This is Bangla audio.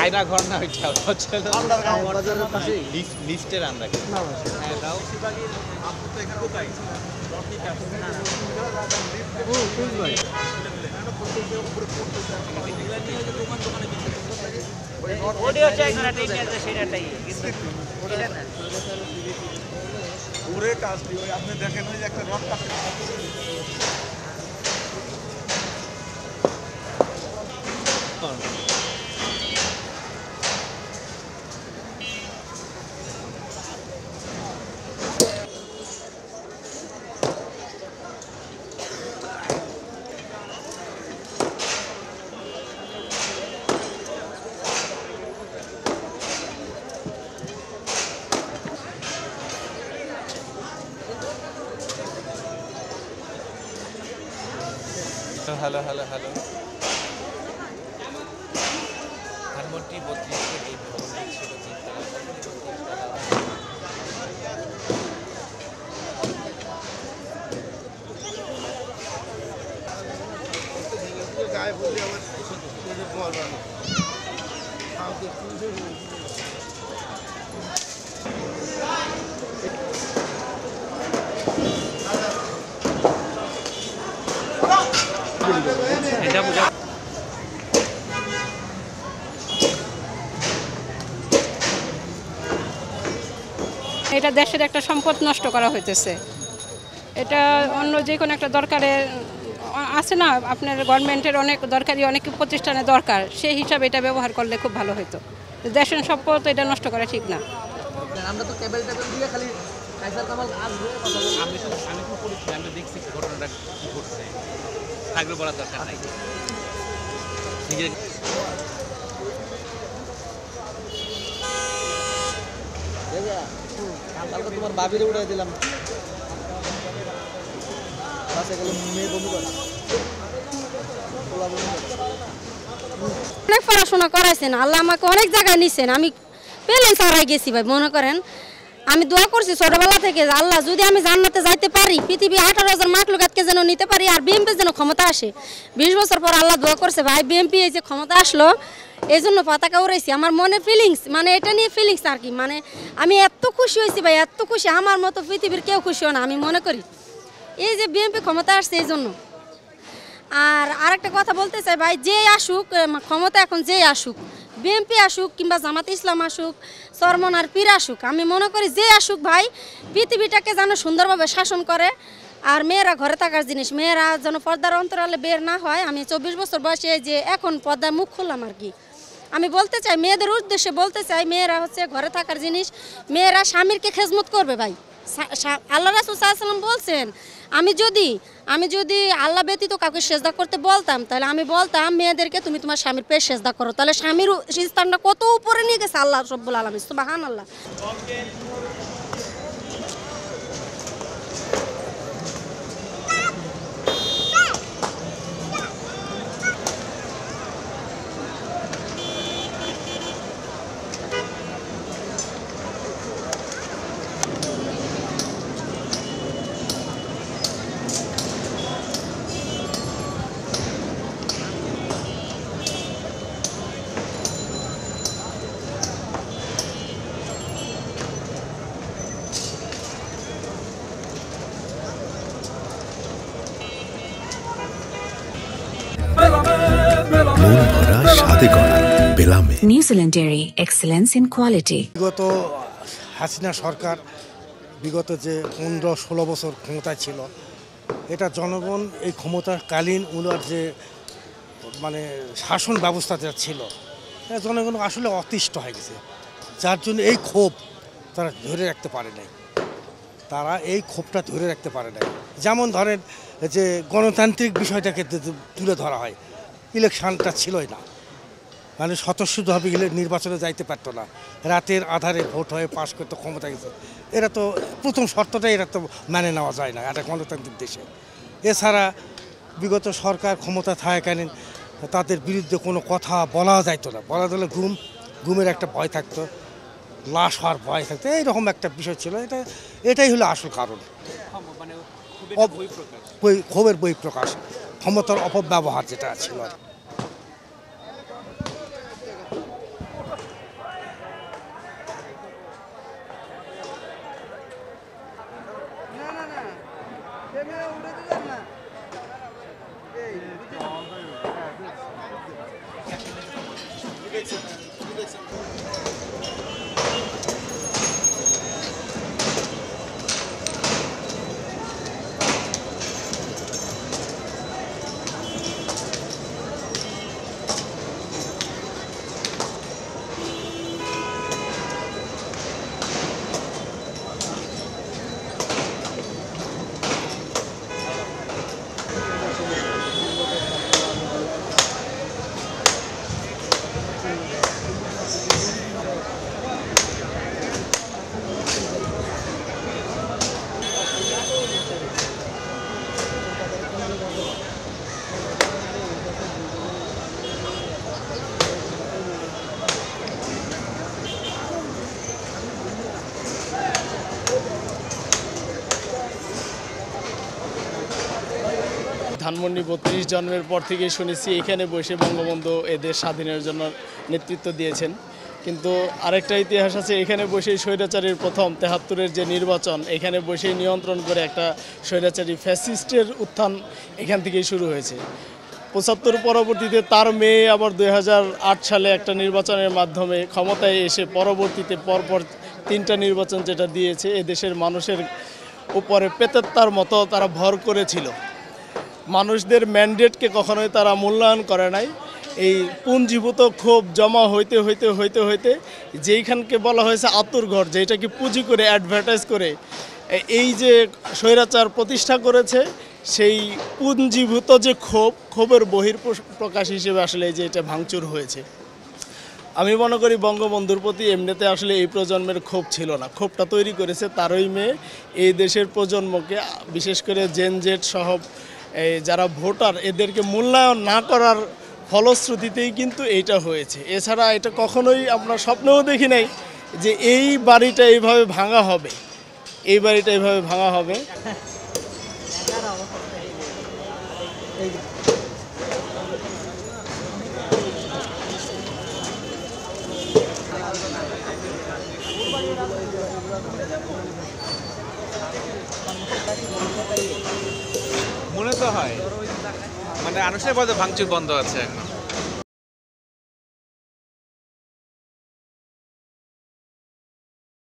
আয়না ঘর না ওইটা হচ্ছে লিস্টের আমরা হ্যাঁ দাও অডিও চাই না সেটাই ওরে কাজ দিই ওই আপনি দেখেন ওই যে একটা রড কাটে হ্যালো হ্যালো হ্যালো ধানমন্ডি 32 এই ভবনটি ছিল গায়ে বলি আমার এটা বুঝা এটা দেশের একটা সম্পদ নষ্ট করা হইতেছে। এটা অন্য যে কোনো একটা দরকারের আছে না, আপনার গভর্নমেন্টের অনেক দরকারি অনেক প্রতিষ্ঠানে দরকার, সেই হিসাবে এটা ব্যবহার করলে খুব ভালো হতো। দেশের সম্পদ এটা নষ্ট করা ঠিক না। আমরা তো কেবল দিয়ে খালি কাইসার কামাল আসবে আমি তো পড়েছি, আমি দেখছি ঘটনাটা কি ঘটছে, থাকলে বলার দরকার নাই। নিজের কালকে তোমার বাবিরে উড়াই দিলাম মেয়ে বমি করে অনেক পড়াশোনা করাইছেন, আল্লাহ আমাকে অনেক জায়গায় নিছেন, আমি প্যালেন্স হারাই গেছি ভাই। মনে করেন আমি দোয়া করছি ছোটবেলা থেকে, আল্লাহ যদি আমি জান্নাতে যাইতে পারি, পৃথিবী 18,000 মাকলুকাতকে যেন নিতে পারি, আর বিএমপি যেন ক্ষমতা আসে। 20 বছর পর আল্লাহ দোয়া করছে ভাই, বিএমপি এই যে ক্ষমতা আসলো এই জন্য পতাকা উড়াইছি। আমার মনে ফিলিংস, মানে এটা নিয়ে ফিলিংস আর কি, মানে আমি এত খুশি হয়েছি ভাই, এত খুশি, আমার মতো পৃথিবীর কেউ খুশি হয় না আমি মনে করি, এই যে বিএমপি ক্ষমতা আসছে এই জন্য। আর আরেকটা কথা বলতে চাই ভাই, যে আসুক ক্ষমতা, এখন যে আসুক, বিএমপি আসুক কিংবা জামাত ইসলাম আসুক, চরমনার পীর আসুক, আমি মনে করি যে আসুক ভাই, পৃথিবীটাকে যেন সুন্দরভাবে শাসন করে। আর মেয়েরা ঘরে থাকার জিনিস, মেয়েরা যেন পর্দার অন্তরালে বের না হয়। আমি 24 বছর বয়সে যে এখন পর্দায় মুখ খুললাম আর কি, আমি বলতে চাই মেয়েদের উদ্দেশ্যে বলতে চাই, মেয়েরা হচ্ছে ঘরে থাকার জিনিস, মেয়েরা স্বামীরকে খেজমত করবে ভাই। আল্লাহ রাসূল সাল্লাল্লাহু আলাইহি ওয়াসাল্লাম বলছেন, আমি যদি আল্লাহ ব্যতীত কাউকে সেজদা করতে বলতাম, তাহলে আমি বলতাম মেয়েদেরকে তুমি তোমার স্বামীর পেয়ে সেজদা করো। তাহলে স্বামীর স্থানটা কত উপরে নিয়ে গেছে আল্লাহ রাব্বুল আলামিন, সুবহানাল্লাহ। New Zealand Dairy, excellence in quality. বিগত হাসিনা সরকার বিগত যে 15-16 বছর ক্ষমতায় ছিল, এটা জনগণ এই ক্ষমতাকালীন ওনার যে মানে শাসন ব্যবস্থা যা ছিল, জনগণ আসলে অতিষ্ঠ হয়ে গেছে, যার জন্য এই ক্ষোভ তারা ধরে রাখতে পারে নাই, তারা এই ক্ষোভটা ধরে রাখতে পারে নাই। যেমন ধরেন যে গণতান্ত্রিক বিষয়টাকে তুলে ধরা হয়, ইলেকশনটা ছিলই না, মানে স্বতঃস্ফূর্তভাবে নির্বাচনে যাইতে পারতো না, রাতের আধারে ভোট হয়ে পাশ করতে ক্ষমতা গেছে। এরা তো প্রথম শর্তটাই এরা তো মানে নেওয়া যায় না একটা গণতান্ত্রিক দেশে। এছাড়া বিগত সরকার ক্ষমতা থাকাকালীন তাদের বিরুদ্ধে কোনো কথা বলা যাইতো না, বলা গেলে ঘুমের একটা ভয় থাকতো, লাশ হওয়ার ভয় থাকতো, এইরকম একটা বিষয় ছিল। এটাই হলো আসল কারণ, ক্ষোভের বহিঃপ্রকাশ, ক্ষমতার অপব্যবহার যেটা ছিল। ধানমন্ডি 32 জন্মের পর থেকেই শুনেছি এখানে বসে বঙ্গবন্ধু এদের স্বাধীনের জন্য নেতৃত্ব দিয়েছেন। কিন্তু আরেকটা ইতিহাস আছে, এখানে বসেই স্বৈরাচারীর প্রথম 73-এর যে নির্বাচন, এখানে বসেই নিয়ন্ত্রণ করে একটা স্বৈরাচারী ফ্যাসিস্টের উত্থান এখান থেকেই শুরু হয়েছে। 75 পরবর্তীতে তার মেয়ে আবার 2008 সালে একটা নির্বাচনের মাধ্যমে ক্ষমতায় এসে পরবর্তীতে পরপর 3টা নির্বাচন যেটা দিয়েছে, এদেশের মানুষের উপরে পেতেত্তার মতো তারা ভর করেছিল। মানুষদের ম্যান্ডেটকে কখনোই তারা মূল্যায়ন করে নাই। এই পুঞ্জীভূত ক্ষোভ জমা হইতে হইতে হইতে হইতে যেইখানকে বলা হয়েছে আতুরঘর, যেটাকে পুঁজি করে অ্যাডভার্টাইজ করে এই যে স্বৈরাচার প্রতিষ্ঠা করেছে, সেই পুঞ্জীভূত যে ক্ষোভের বহিঃপ্রকাশ হিসেবে আসলে এই যে এটা ভাঙচুর হয়েছে। আমি মনে করি বঙ্গবন্ধুর প্রতি এমনিতে আসলে এই প্রজন্মের ক্ষোভ ছিল না, ক্ষোভটা তৈরি করেছে তারই মেয়ে। এই দেশের প্রজন্মকে, বিশেষ করে জেন জেড সহ যারা ভোটার, এদেরকে মূল্যায়ন না করার ফলশ্রুতিতেই কিন্তু এইটা হয়েছে। এছাড়া এটা কখনোই আমরা স্বপ্নেও দেখি নাই যে এই বাড়িটা এইভাবে ভাঙা হবে, এই বাড়িটা এইভাবে ভাঙা হবে। মনে তো হয় মানে আনুষ্ঠানিকভাবে ভাঙচুর বন্ধ আছে এখন।